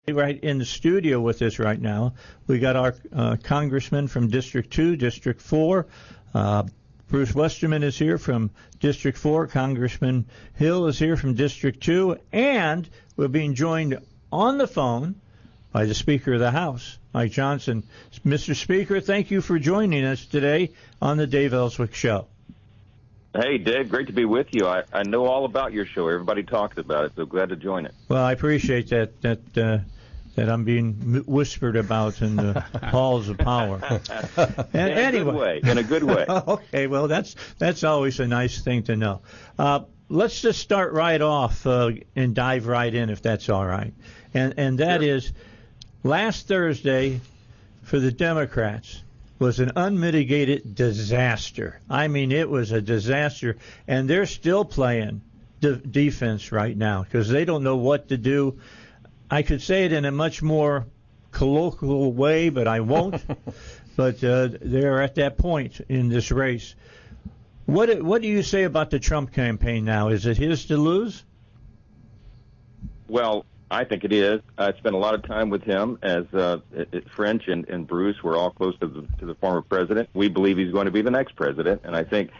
Right in the studio with us right now. We got our congressman from District 2, District 4. Bruce Westerman is here from District 4. Congressman Hill is here from District 2. And we're being joined on the phone by the Speaker of the House, Mike Johnson. Mr. Speaker, thank you for joining us today on the Dave Elswick Show. Hey, Dave, great to be with you. I know all about your show. Everybody talks about it, so glad to join it. Well, I appreciate that I'm being whispered about in the halls of power. In a good way. Okay, well, that's always a nice thing to know. Let's just start right off and dive right in, if that's all right. And that is, last Thursday for the Democrats was an unmitigated disaster. I mean, it was a disaster, and they're still playing defense right now because they don't know what to do. I could say it in a much more colloquial way, but I won't. But they're at that point in this race. What do you say about the Trump campaign now? Is it his to lose? Well, I think it is. I spent a lot of time with him as French and Bruce were all close to the former president. We believe he's going to be the next president, and I think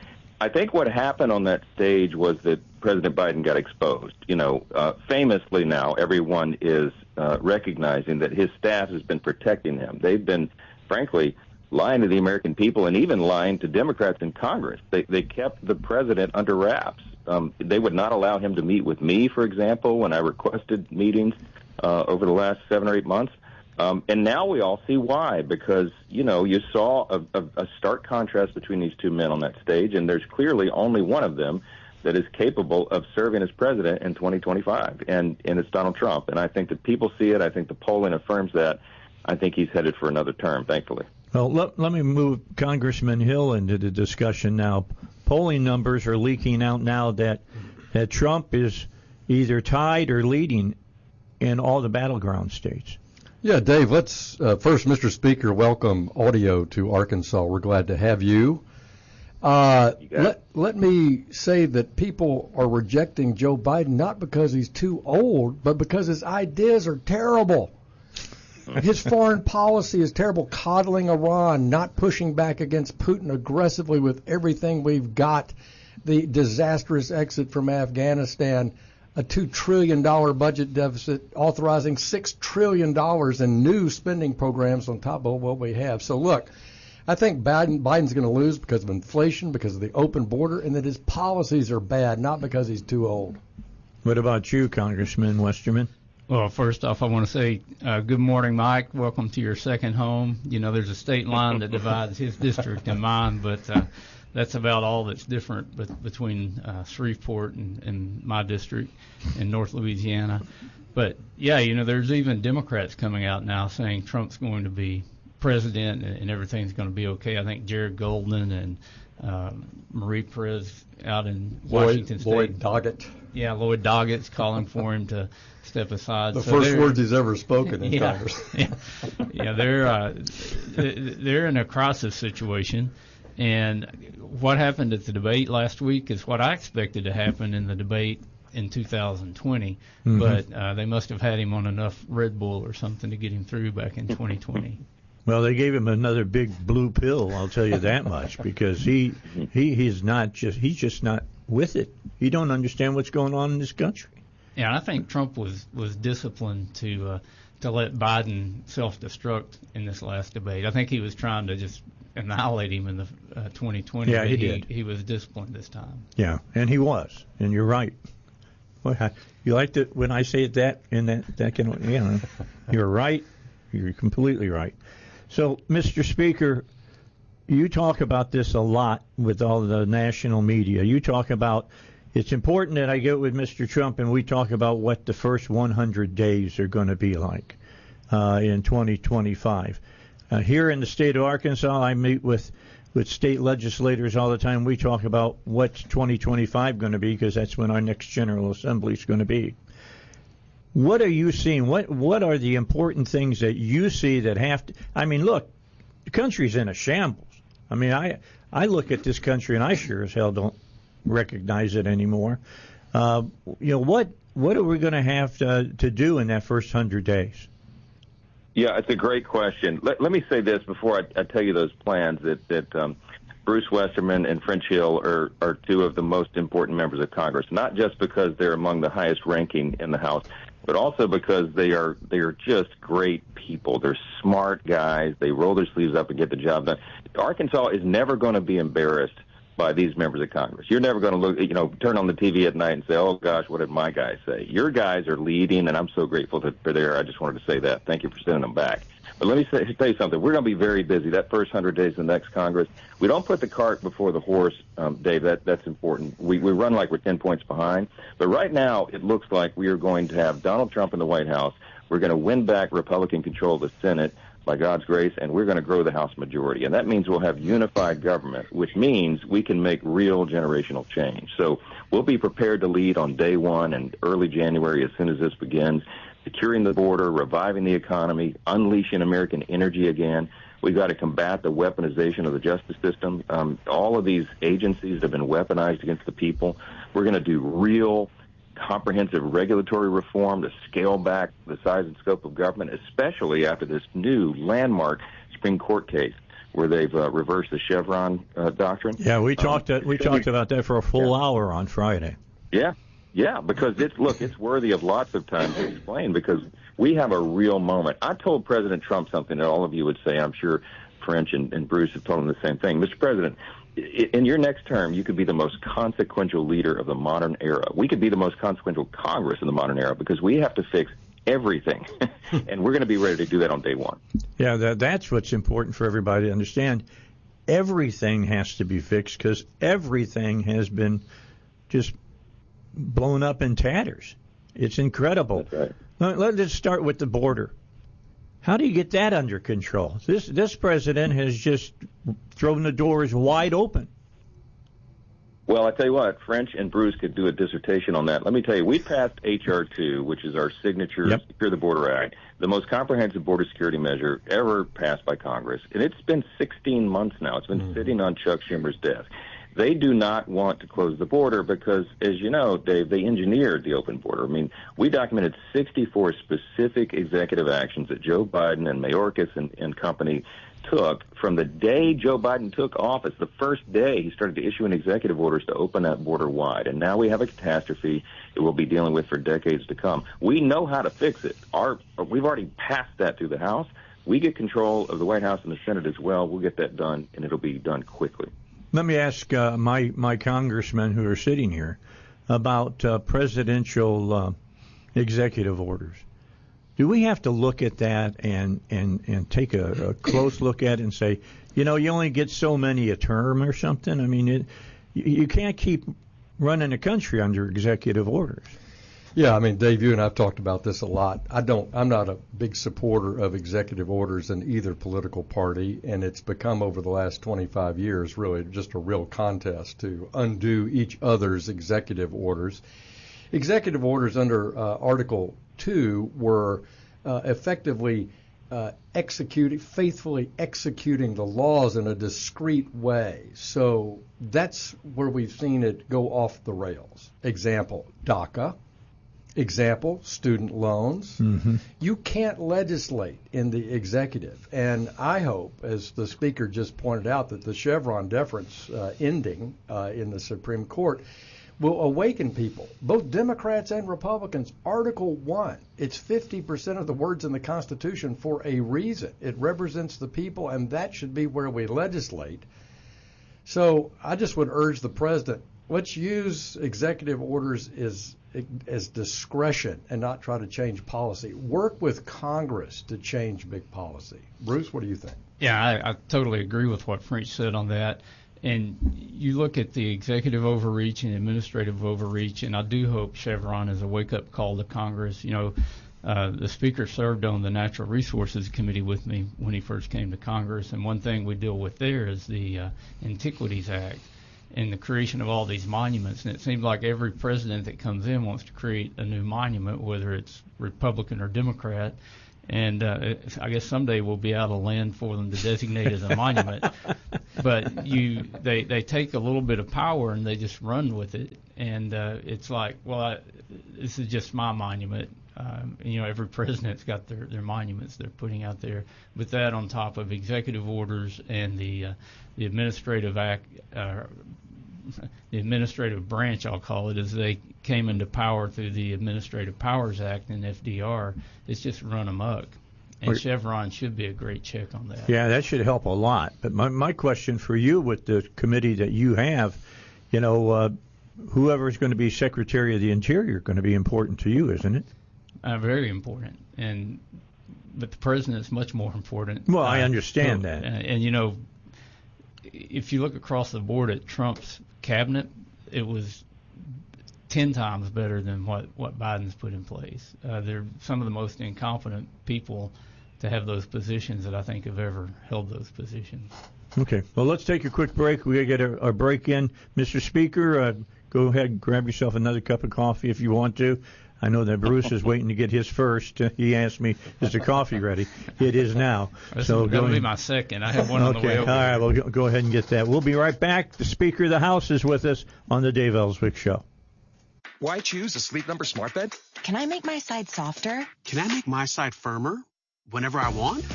what happened on that stage was that President Biden got exposed. You know, famously now, everyone is recognizing that his staff has been protecting him. They've been, frankly, lying to the American people and even lying to Democrats in Congress. They kept the president under wraps. They would not allow him to meet with me, for example, when I requested meetings over the last 7 or 8 months. And now we all see why, because, you know, you saw a stark contrast between these two men on that stage, and there's clearly only one of them that is capable of serving as president in 2025, and it's Donald Trump. And I think that people see it. I think the polling affirms that. I think he's headed for another term, thankfully. Well, let me move Congressman Hill into the discussion now. Polling numbers are leaking out now that Trump is either tied or leading in all the battleground states. Yeah, Dave, let's first, Mr. Speaker, welcome audio to Arkansas. We're glad to have you. Let me say that people are rejecting Joe Biden not because he's too old, but because his ideas are terrible. His foreign policy is terrible, coddling Iran, not pushing back against Putin aggressively with everything we've got, the disastrous exit from Afghanistan, a $2 trillion budget deficit, authorizing $6 trillion in new spending programs on top of what we have. So, look, I think Biden's going to lose because of inflation, because of the open border, and that his policies are bad, not because he's too old. What about you, Congressman Westerman? Well, first off, I want to say good morning, Mike. Welcome to your second home. You know, there's a state line that divides his district and mine, but that's about all that's different between Shreveport and my district in North Louisiana. But, yeah, you know, there's even Democrats coming out now saying Trump's going to be president and everything's going to be okay. I think Jared Golden and Marie Perez out in Washington State. Lloyd Doggett. Yeah, Lloyd Doggett's calling for him to step aside. The first words he's ever spoken in Congress. Yeah, they're in a crisis situation. And what happened at the debate last week is what I expected to happen in the debate in 2020. Mm-hmm. But they must have had him on enough Red Bull or something to get him through back in 2020. Well, they gave him another big blue pill, I'll tell you that much, because he's just not with it. He don't understand what's going on in this country. Yeah, and I think Trump was disciplined to let Biden self-destruct in this last debate. I think he was trying to just annihilate him in the 2020. Yeah, he did. He was disciplined this time. Yeah, and he was, and you're right. Well, you like to when I say it that can, you know, you're right. You're completely right. So, Mr. Speaker, you talk about this a lot with all the national media. You talk about it's important that I get with Mr. Trump and we talk about what the first 100 days are going to be like in 2025. Here in the state of Arkansas, I meet with state legislators all the time. We talk about what's 2025 going to be because that's when our next General Assembly is going to be. What are you seeing? What are the important things that you see that have to? I mean, look, the country's in a shambles. I mean, I look at this country and I sure as hell don't recognize it anymore. You know, what are we going to have to do in that first 100 days? Yeah, it's a great question. Let me say this before I tell you those plans that Bruce Westerman and French Hill are two of the most important members of Congress, not just because they're among the highest ranking in the House, but also because they are just great people. They're smart guys. They roll their sleeves up and get the job done. Arkansas is never going to be embarrassed by these members of Congress. You're never going to turn on the TV at night and say, oh, gosh, what did my guys say? Your guys are leading, and I'm so grateful for there. I just wanted to say that. Thank you for sending them back. But let me tell you something. We're going to be very busy. That first 100 days of the next Congress, we don't put the cart before the horse, Dave. That's important. We run like we're 10 points behind. But right now, it looks like we are going to have Donald Trump in the White House. We're going to win back Republican control of the Senate by God's grace, and we're going to grow the House majority. And that means we'll have unified government, which means we can make real generational change. So we'll be prepared to lead on day one and early January as soon as this begins, securing the border, reviving the economy, unleashing American energy again. We've got to combat the weaponization of the justice system. All of these agencies have been weaponized against the people. We're going to do real comprehensive regulatory reform to scale back the size and scope of government, especially after this new landmark Supreme Court case where they've reversed the Chevron doctrine. Yeah, we talked about that for a full hour on Friday. Yeah, because it's worthy of lots of time to explain, because we have a real moment. I told President Trump something that all of you would say. I'm sure French and Bruce have told him the same thing. Mr. President, in your next term, you could be the most consequential leader of the modern era. We could be the most consequential Congress in the modern era, because we have to fix everything, and we're going to be ready to do that on day one. Yeah, that's what's important for everybody to understand. Everything has to be fixed, because everything has been just blown up in tatters. It's incredible. That's right. Let's start with the border. How do you get that under control? This president has just thrown the doors wide open. Well, I tell you what, French and Bruce could do a dissertation on that. Let me tell you, we passed H.R. 2, which is our signature Secure the Border Act, the most comprehensive border security measure ever passed by Congress. And it's been 16 months now. It's been sitting on Chuck Schumer's desk. They do not want to close the border because, as you know, Dave, they engineered the open border. I mean, we documented 64 specific executive actions that Joe Biden and Mayorkas and company took from the day Joe Biden took office. The first day he started issuing executive orders to open that border wide. And now we have a catastrophe that we'll be dealing with for decades to come. We know how to fix it. We've already passed that through the House. We get control of the White House and the Senate as well. We'll get that done, and it'll be done quickly. Let me ask my congressmen who are sitting here about presidential executive orders. Do we have to look at that and take a close look at it and say, you only get so many a term or something? I mean, you can't keep running a country under executive orders. Yeah, I mean, Dave, you and I have talked about this a lot. I'm not a big supporter of executive orders in either political party, and it's become over the last 25 years really just a real contest to undo each other's executive orders. Executive orders under Article 2 were effectively faithfully executing the laws in a discrete way. So that's where we've seen it go off the rails. Example, DACA. Example, student loans. Mm-hmm. You can't legislate in the executive. And I hope, as the Speaker just pointed out, that the Chevron deference ending in the Supreme Court will awaken people, both Democrats and Republicans. Article 1, it's 50% of the words in the Constitution for a reason. It represents the people, and that should be where we legislate. So I just would urge the President, let's use executive orders as discretion and not try to change policy. Work with Congress to change big policy. Bruce, what do you think? Yeah, I totally agree with what French said on that. And you look at the executive overreach and administrative overreach, and I do hope Chevron is a wake-up call to Congress. The Speaker served on the Natural Resources Committee with me when he first came to Congress, and one thing we deal with there is the Antiquities Act and the creation of all these monuments. And it seems like every president that comes in wants to create a new monument, whether it's Republican or Democrat. And I guess someday we'll be out of land for them to designate as a monument. But they take a little bit of power and they just run with it. And it's like, well, this is just my monument. Every president's got their monuments they're putting out there. With that on top of executive orders and the administrative act, the administrative branch, I'll call it, as they came into power through the Administrative Powers Act and FDR, it's just run amok. And Chevron should be a great check on that. Yeah, that should help a lot. But my question for you with the committee that you have, whoever is going to be Secretary of the Interior is going to be important to you, isn't it? Very important. But the president is much more important. Well, I understand that. And if you look across the board at Trump's cabinet, it was 10 times better than what Biden's put in place. They're some of the most incompetent people to have those positions that I think have ever held those positions. Okay. Well, let's take a quick break. We got to get our break in. Mr. Speaker, go ahead and grab yourself another cup of coffee if you want to. I know that Bruce is waiting to get his first. He asked me, is the coffee ready? It is now. That'll be my second. I have one on the way over. All right, well, go ahead and get that. We'll be right back. The Speaker of the House is with us on the Dave Elswick Show. Why choose a Sleep Number smart bed? Can I make my side softer? Can I make my side firmer whenever I want?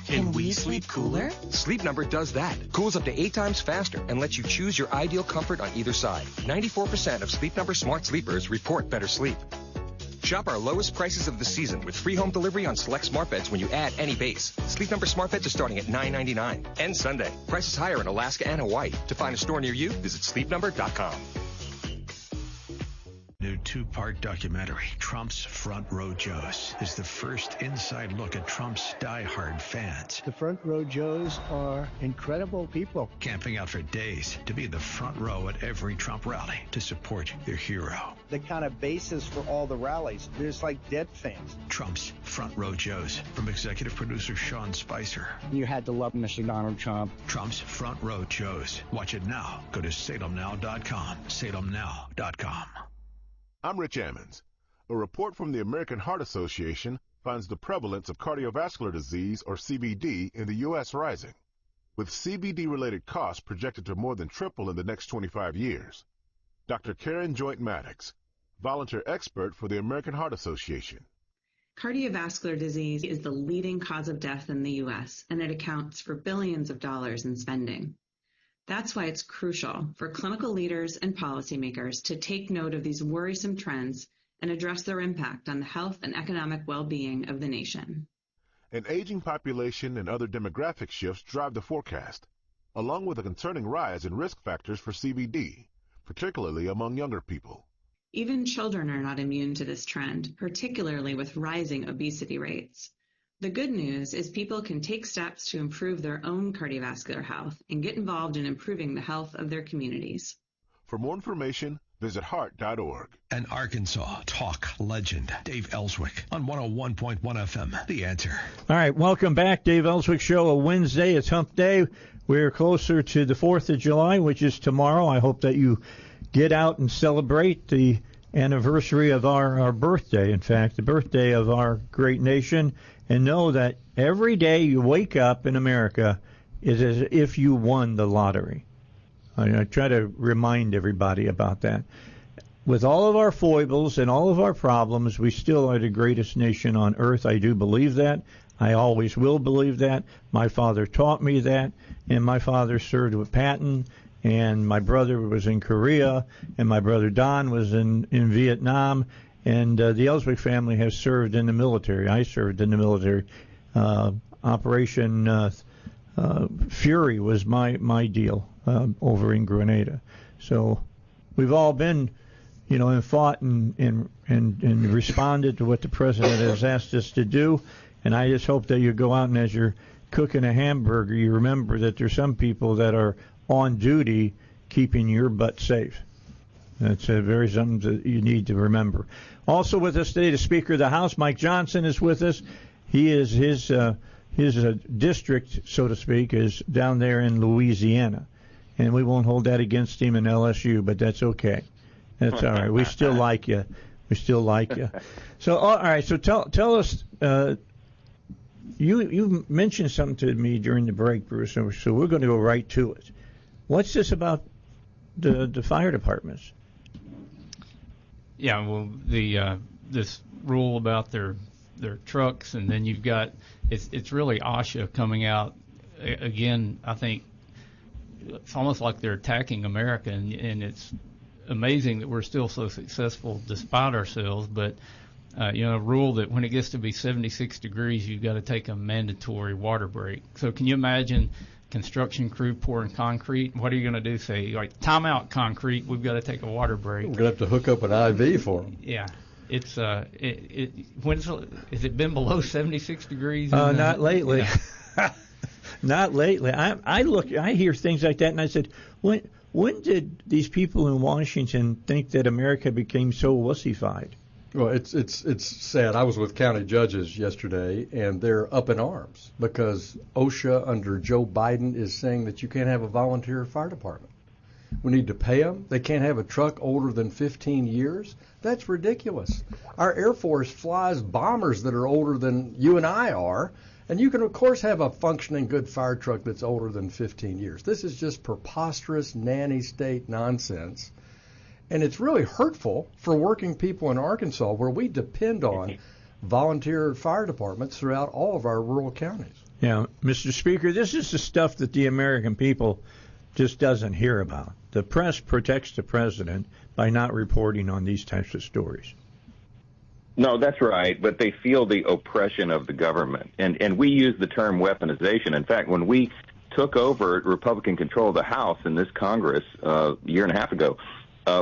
Can we sleep cooler? Sleep Number does that. Cools up to 8 times faster and lets you choose your ideal comfort on either side. 94% of Sleep Number smart sleepers report better sleep. Shop our lowest prices of the season with free home delivery on select smart beds when you add any base. Sleep Number smart beds are starting at $9.99. End Sunday. Prices higher in Alaska and Hawaii. To find a store near you, visit sleepnumber.com. New 2-part documentary, Trump's Front Row Joes, is the first inside look at Trump's diehard fans. The Front Row Joes are incredible people. Camping out for days to be in the front row at every Trump rally to support their hero. The kind of basis for all the rallies, there's like dead fans. Trump's Front Row Joes, from executive producer Sean Spicer. You had to love Mr. Donald Trump. Trump's Front Row Joes. Watch it now. Go to salemnow.com. salemnow.com. I'm Rich Ammons. A report from the American Heart Association finds the prevalence of cardiovascular disease, or CVD, in the U.S. rising, with CVD-related costs projected to more than triple in the next 25 years. Dr. Karen Joint-Maddox, volunteer expert for the American Heart Association. Cardiovascular disease is the leading cause of death in the U.S., and it accounts for billions of dollars in spending. That's why it's crucial for clinical leaders and policymakers to take note of these worrisome trends and address their impact on the health and economic well-being of the nation. An aging population and other demographic shifts drive the forecast, along with a concerning rise in risk factors for CVD, particularly among younger people. Even children are not immune to this trend, particularly with rising obesity rates. The good news is people can take steps to improve their own cardiovascular health and get involved in improving the health of their communities. For more information, visit heart.org. An Arkansas talk legend, Dave Elswick, on 101.1 FM, The Answer. All right, welcome back. Dave Elswick Show, a Wednesday. It's hump day. We're closer to the 4th of July, which is tomorrow. I hope that you get out and celebrate the anniversary of our birthday, in fact, the birthday of our great nation, and know that every day you wake up in America is as if you won the lottery. I try to remind everybody about that. With all of our foibles and all of our problems, we still are the greatest nation on earth. I do believe that. I always will believe that. My father taught me that, and my father served with Patton, and my brother was in Korea, and my brother Don was in Vietnam, and the Elswick family has served in the military. I served in the military. Operation Fury was my deal over in Grenada. So we've all been, and fought and responded to what the president has asked us to do. And I just hope that you go out and as you're cooking a hamburger, you remember that there's some people that are on duty keeping your butt safe. That's very something that you need to remember. Also with us today, the Speaker of the House, Mike Johnson, is with us. He is his district, so to speak, is down there in Louisiana, and we won't hold that against him in LSU, but that's okay. That's all right. We still like you. We still like you. So all right. So tell us. You mentioned something to me during the break, Bruce. So we're going to go right to it. What's this about the fire departments? Yeah, well, the this rule about their trucks, and then you've got it's really OSHA coming out again. I think it's almost like they're attacking America, and it's amazing that we're still so successful despite ourselves. But a rule that when it gets to be 76 degrees, you've got to take a mandatory water break. So can you imagine construction crew pouring concrete? What are you going to do? Say, like, time out, concrete, we've got to take a water break. We're going to have to hook up an IV for them. Yeah. It's has it been below 76 degrees? Not lately. Yeah. Not lately. I hear things like that, and I said, when did these people in Washington think that America became so wussified? Well, it's sad. I was with county judges yesterday, and they're up in arms because OSHA under Joe Biden is saying that you can't have a volunteer fire department. We need to pay them. They can't have a truck older than 15 years. That's ridiculous. Our Air Force flies bombers that are older than you and I are, and you can, of course, have a functioning good fire truck that's older than 15 years. This is just preposterous nanny state nonsense. And it's really hurtful for working people in Arkansas, where we depend on volunteer fire departments throughout all of our rural counties. Yeah, Mr. Speaker, this is the stuff that the American people just doesn't hear about. The press protects the president by not reporting on these types of stories. No, that's right, but they feel the oppression of the government. And we use the term weaponization. In fact, when we took over Republican control of the House in this Congress a year and a half ago,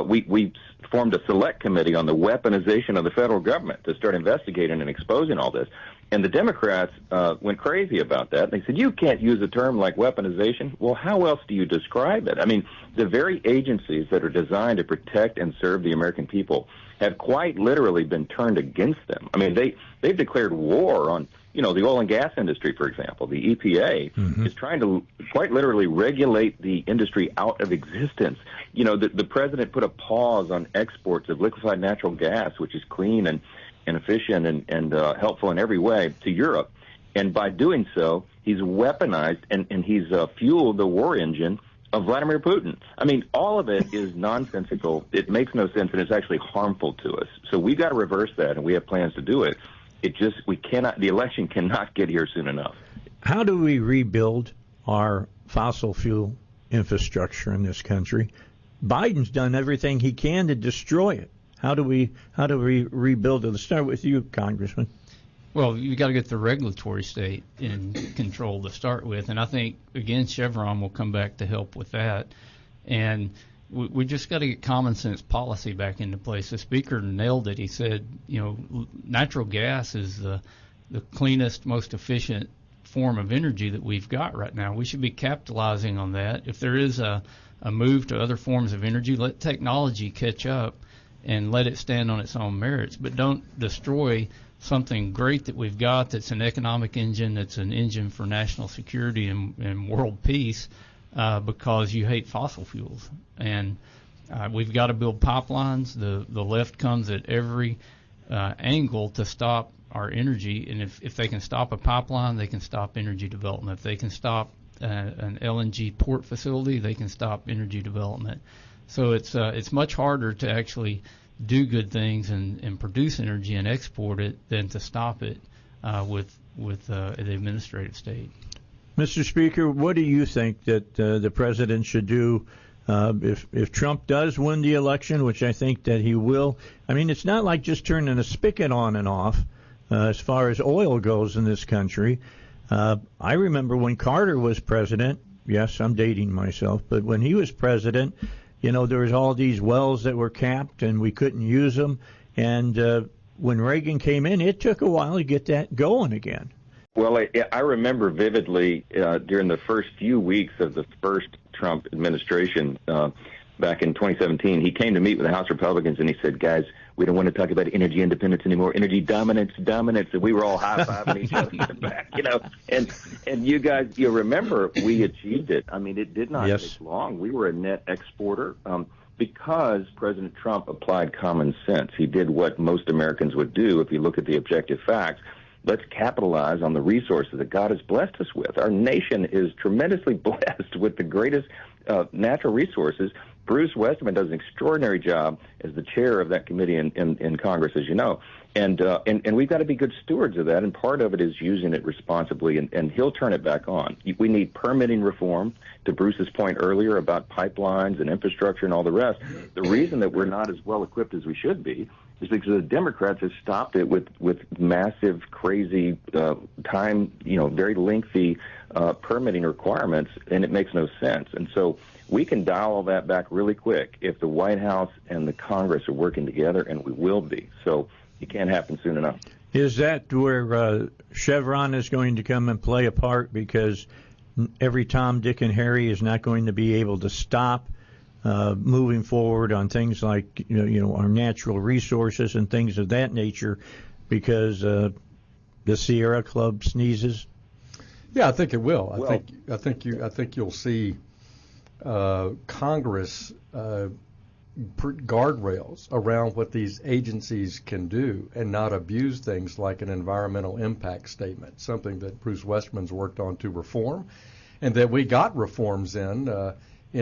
we formed a select committee on the weaponization of the federal government to start investigating and exposing all this. And the Democrats went crazy about that. They said, you can't use a term like weaponization. Well, how else do you describe it? I mean, the very agencies that are designed to protect and serve the American people have quite literally been turned against them. I mean, they've declared war on, the oil and gas industry, for example. The EPA is trying to quite literally regulate the industry out of existence. The president put a pause on exports of liquefied natural gas, which is clean and efficient and helpful in every way, to Europe. And by doing so, he's weaponized and he's fueled the war engine of Vladimir Putin. I mean, all of it is nonsensical. It makes no sense, and it's actually harmful to us. So we've got to reverse that, and we have plans to do it. The election cannot get here soon enough. How do we rebuild our fossil fuel infrastructure in this country? Biden's done everything he can to destroy it. How do we rebuild it? Let's start with you, Congressman. Well, you got to get the regulatory state in control to start with, and I think again Chevron will come back to help with that. And we just got to get common sense policy back into place. The speaker nailed it. He said, natural gas is the cleanest, most efficient form of energy that we've got right now. We should be capitalizing on that. If there is a move to other forms of energy, let technology catch up and let it stand on its own merits. But don't destroy something great that we've got that's an economic engine, that's an engine for national security and world peace because you hate fossil fuels. And we've got to build pipelines. The left comes at every angle to stop our energy. And if they can stop a pipeline, they can stop energy development. If they can stop an LNG port facility, they can stop energy development. So it's much harder to actually do good things and produce energy and export it than to stop it with the administrative state. Mr. Speaker, what do you think that the president should do if Trump does win the election, which I think that he will? I mean, it's not like just turning a spigot on and off as far as oil goes in this country. I remember when Carter was president. Yes, I'm dating myself, but when he was president, there was all these wells that were capped and we couldn't use them. And when Reagan came in, it took a while to get that going again. Well, I remember vividly during the first few weeks of the first Trump administration back in 2017, he came to meet with the House Republicans and he said, guys, we don't want to talk about energy independence anymore, energy dominance. And we were all high-fiving each other in the back, And you guys, you remember we achieved it. I mean, it did not take long. We were a net exporter because President Trump applied common sense. He did what most Americans would do if you look at the objective facts. let's capitalize on the resources that God has blessed us with. Our nation is tremendously blessed with the greatest natural resources. Bruce Westerman does an extraordinary job as the chair of that committee in Congress, as you know. And we've got to be good stewards of that, and part of it is using it responsibly, and he'll turn it back on. We need permitting reform, to Bruce's point earlier about pipelines and infrastructure and all the rest. The reason that we're not as well equipped as we should be is because the Democrats have stopped it with massive, crazy, very lengthy permitting requirements, and it makes no sense. And so we can dial all that back really quick if the White House and the Congress are working together, and we will be. So it can't happen soon enough. Is that where Chevron is going to come and play a part, because every Tom, Dick, and Harry is not going to be able to stop moving forward on things like our natural resources and things of that nature because the Sierra Club sneezes? Yeah, I think it will. I think you'll see Congress guardrails around what these agencies can do and not abuse things like an environmental impact statement, something that Bruce Westerman's worked on to reform, and that we got reforms in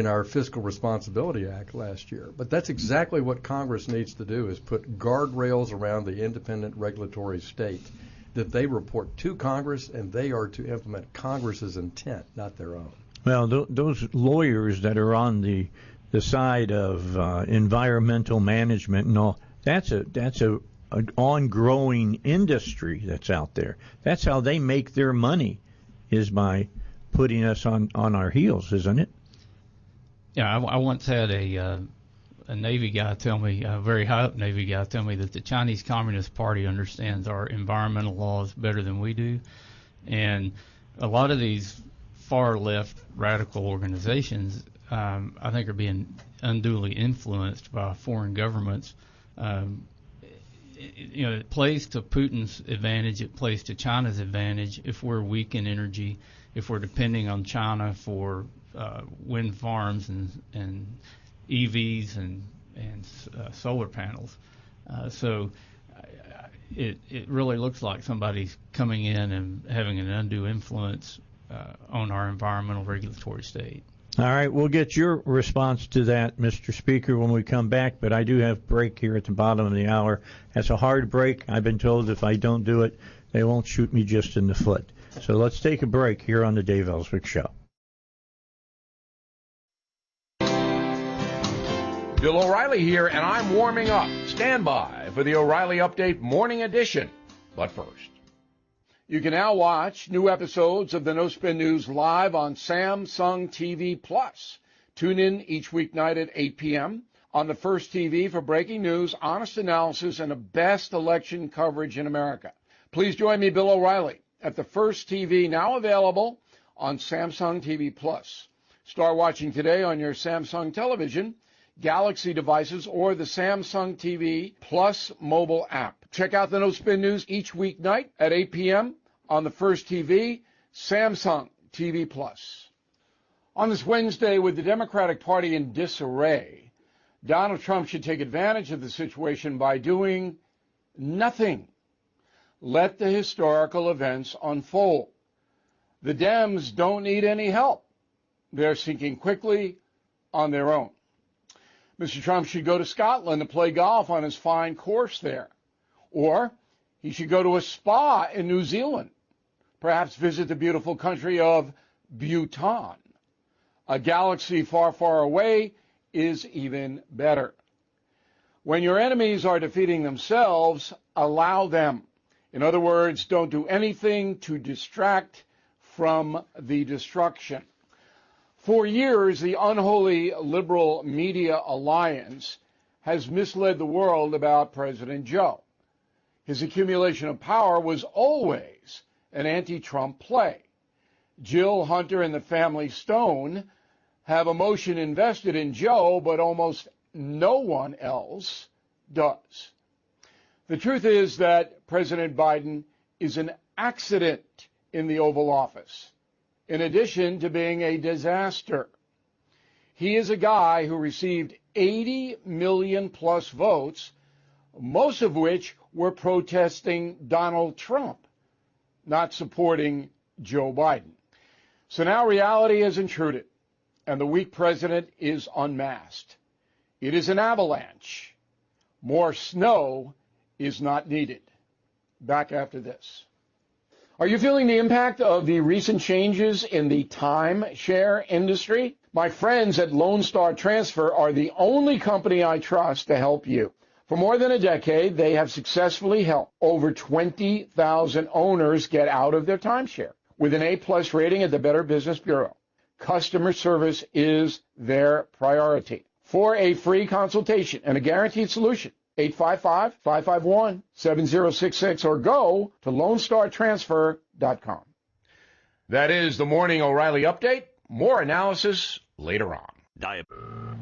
our Fiscal Responsibility Act last year. But that's exactly what Congress needs to do, is put guardrails around the independent regulatory state, that they report to Congress and they are to implement Congress's intent, not their own. Well, those lawyers that are on the side of environmental management and all, that's an ongoing industry that's out there. That's how they make their money, is by putting us on our heels, isn't it? Yeah, I once had a Navy guy tell me, a very high-up Navy guy tell me that the Chinese Communist Party understands our environmental laws better than we do. And a lot of these far-left radical organizations, I think, are being unduly influenced by foreign governments. It plays to Putin's advantage. It plays to China's advantage if we're weak in energy, if we're depending on China for wind farms and EVs and solar panels. So it really looks like somebody's coming in and having an undue influence on our environmental regulatory state. All right, we'll get your response to that, Mr. Speaker, when we come back, but I do have break here at the bottom of the hour. That's a hard break. I've been told if I don't do it, they won't shoot me just in the foot. So let's take a break here on the Dave Elswick Show. Bill O'Reilly here, and I'm warming up. Stand by for the O'Reilly Update Morning Edition. But first, you can now watch new episodes of the No Spin News live on Samsung TV Plus. Tune in each weeknight at 8 p.m. on the First TV for breaking news, honest analysis, and the best election coverage in America. Please join me, Bill O'Reilly, at the First TV, now available on Samsung TV Plus. Start watching today on your Samsung television, Galaxy devices, or the Samsung TV Plus mobile app. Check out the No Spin News each weeknight at 8 p.m. on the First TV, Samsung TV Plus. On this Wednesday, with the Democratic Party in disarray, Donald Trump should take advantage of the situation by doing nothing. Let the historical events unfold. The Dems don't need any help. They're sinking quickly on their own. Mr. Trump should go to Scotland to play golf on his fine course there. Or he should go to a spa in New Zealand, perhaps visit the beautiful country of Bhutan. A galaxy far, far away is even better. When your enemies are defeating themselves, allow them. In other words, don't do anything to distract from the destruction. For years, the unholy liberal media alliance has misled the world about President Joe. His accumulation of power was always an anti-Trump play. Jill, Hunter, and the family Stone have emotion invested in Joe, but almost no one else does. The truth is that President Biden is an accident in the Oval Office, in addition to being a disaster. He is a guy who received 80 million plus votes, most of which were protesting Donald Trump, not supporting Joe Biden. So now reality has intruded, and the weak president is unmasked. It is an avalanche. More snow is not needed. Back after this. Are you feeling the impact of the recent changes in the timeshare industry? My friends at Lone Star Transfer are the only company I trust to help you. For more than a decade, they have successfully helped over 20,000 owners get out of their timeshare with an A+ rating at the Better Business Bureau. Customer service is their priority. For a free consultation and a guaranteed solution, 855-551-7066 or go to LoneStarTransfer.com. That is the Morning O'Reilly Update. More analysis later on.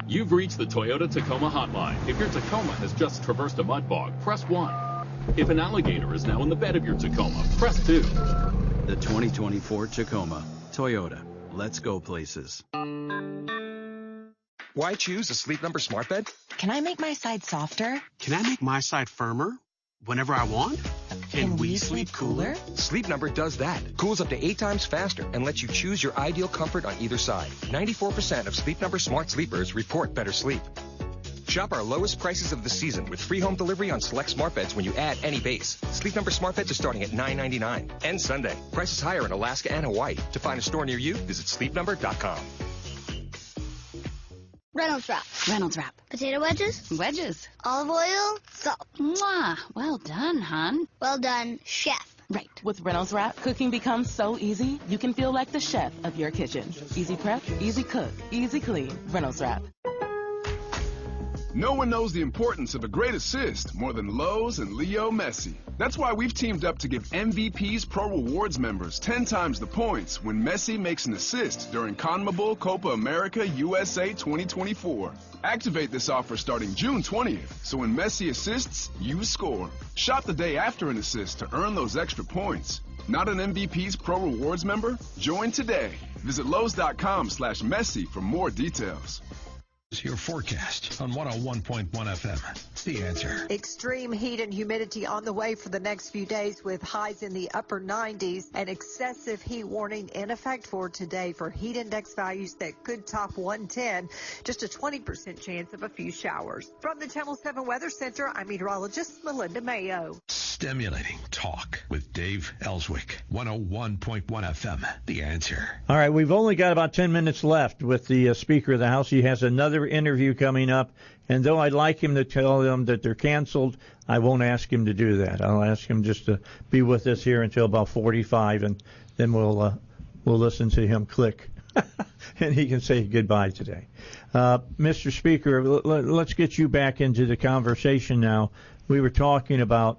You've reached the Toyota Tacoma hotline. If your Tacoma has just traversed a mud bog, press 1. If an alligator is now in the bed of your Tacoma, press 2. The 2024 Tacoma. Toyota. Let's go places. Why choose a Sleep Number smart bed? Can I make my side softer? Can I make my side firmer whenever I want? Can we sleep cooler? Sleep Number does that. Cools up to 8 times faster and lets you choose your ideal comfort on either side. 94% of Sleep Number smart sleepers report better sleep. Shop our lowest prices of the season with free home delivery on select smart beds when you add any base. Sleep Number smart beds are starting at $9.99. And Sunday. Prices higher in Alaska and Hawaii. To find a store near you, visit sleepnumber.com. Reynolds Wrap. Reynolds Wrap. Potato wedges. Wedges. Olive oil. Salt. Mwah. Well done, hon. Well done, chef. Right. With Reynolds Wrap, cooking becomes so easy, you can feel like the chef of your kitchen. Easy prep, easy cook, easy clean. Reynolds Wrap. No one knows the importance of a great assist more than Lowe's and Leo Messi. That's why we've teamed up to give MVP's Pro Rewards members 10 times the points when Messi makes an assist during CONMEBOL Copa America USA 2024. Activate this offer starting June 20th, so when Messi assists, you score. Shop the day after an assist to earn those extra points. Not an MVP's Pro Rewards member? Join today. Visit Lowe's.com/Messi for more details. Your forecast on 101.1 FM. The Answer. Extreme heat and humidity on the way for the next few days with highs in the upper 90s. An excessive heat warning in effect for today for heat index values that could top 110. Just a 20% chance of a few showers. From the Channel 7 Weather Center, I'm meteorologist Melinda Mayo. Stimulating talk with Dave Elswick. 101.1 FM. The Answer. All right, we've only got about 10 minutes left with the Speaker of the House. He has another interview coming up, and though I'd like him to tell them that they're canceled, I won't ask him to do that. I'll ask him just to be with us here until about 45, and then we'll listen to him click, and he can say goodbye today. Mr. Speaker, let's get you back into the conversation now. We were talking about,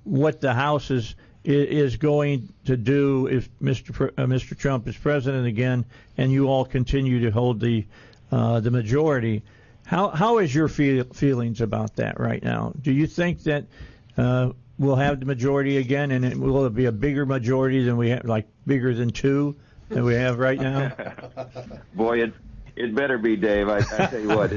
what the House is going to do if Mr. Trump is president again, and you all continue to hold the majority. How is your feelings about that right now? Do you think that we'll have the majority again, and will it be a bigger majority than we have, like bigger than 2 than we have right now? Boy, it better be, Dave. I tell you what,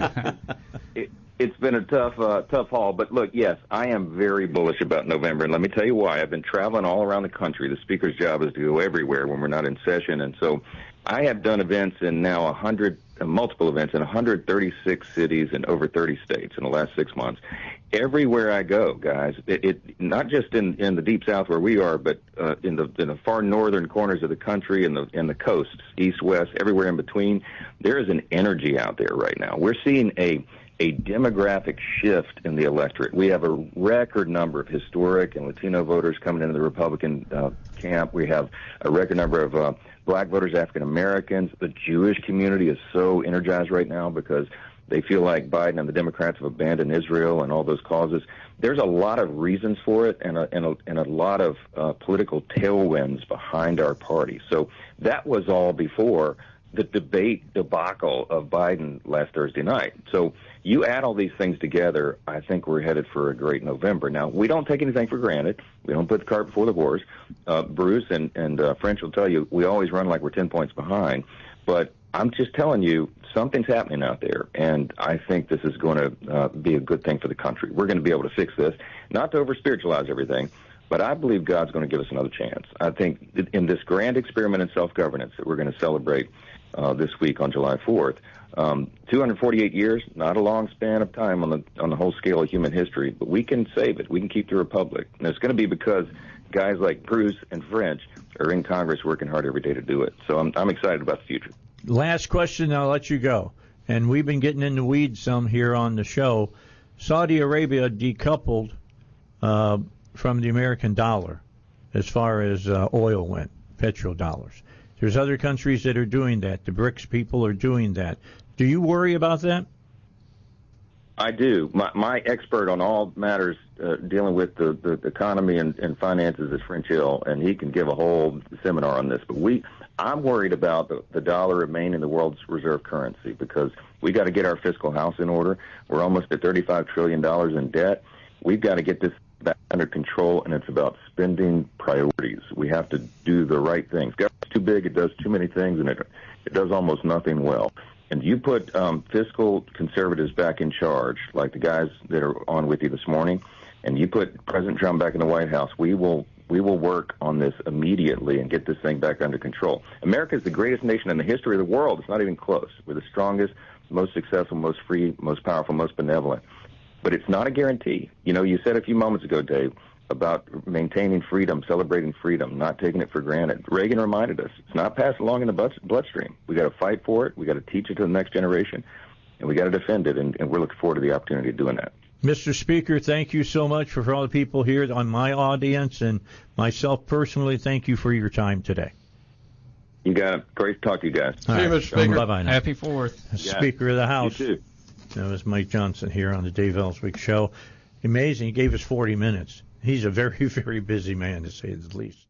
it's been a tough haul. But look, yes, I am very bullish about November, and let me tell you why. I've been traveling all around the country. The Speaker's job is to go everywhere when we're not in session, and so I have done events in now multiple events in 136 cities in over 30 states in the last 6 months. Everywhere I go, guys, it not just in the deep south where we are, but in the far northern corners of the country and the coasts, east, west, everywhere in between, there is an energy out there right now. We're seeing a demographic shift in the electorate. We have a record number of historic and Latino voters coming into the Republican camp. We have a record number of black voters, African Americans. The Jewish community is so energized right now because they feel like Biden and the Democrats have abandoned Israel and all those causes. There's a lot of reasons for it and a lot of political tailwinds behind our party. So that was all before the debate debacle of Biden last Thursday night. So you add all these things together, I think we're headed for a great November. Now, we don't take anything for granted. We don't put the cart before the horse. Bruce and French will tell you we always run like we're 10 points behind. But I'm just telling you, something's happening out there, and I think this is going to be a good thing for the country. We're going to be able to fix this, not to over-spiritualize everything, But I believe God's going to give us another chance. I think in this grand experiment in self-governance that we're going to celebrate this week on July 4th, 248 years, not a long span of time on the whole scale of human history, but we can save it. We can keep the republic. And it's going to be because guys like Bruce and French are in Congress working hard every day to do it. So I'm excited about the future. Last question, I'll let you go. And we've been getting in the weeds some here on the show. Saudi Arabia decoupled from the American dollar as far as oil went, petrodollars. There's other countries that are doing that. The BRICS people are doing that. Do you worry about that? I do. My expert on all matters dealing with the economy and finances is French Hill, and he can give a whole seminar on this. But I'm worried about the dollar remaining the world's reserve currency because we got to get our fiscal house in order. We're almost at $35 trillion in debt. We've got to get this back under control, and it's about spending priorities. We have to do the right things. Government's too big, it does too many things, and it does almost nothing well. And you put fiscal conservatives back in charge, like the guys that are on with you this morning, and you put President Trump back in the White House, we will work on this immediately and get this thing back under control. America is the greatest nation in the history of the world. It's not even close. We're the strongest, most successful, most free, most powerful, most benevolent. But it's not a guarantee. You know, you said a few moments ago, Dave, about maintaining freedom, celebrating freedom, not taking it for granted. Reagan reminded us, it's not passed along in the bloodstream. We got to fight for it. We got to teach it to the next generation, and we got to defend it. And we're looking forward to the opportunity of doing that. Mr. Speaker, thank you so much for all the people here on my audience and myself personally. Thank you for your time today. You got it. Great to talk to you guys. See you, Mr. Speaker. Bye-bye now. Happy 4th. Speaker of the House. You too. That was Mike Johnson here on the Dave Elswick Show. Amazing. He gave us 40 minutes. He's a very, very busy man, to say the least.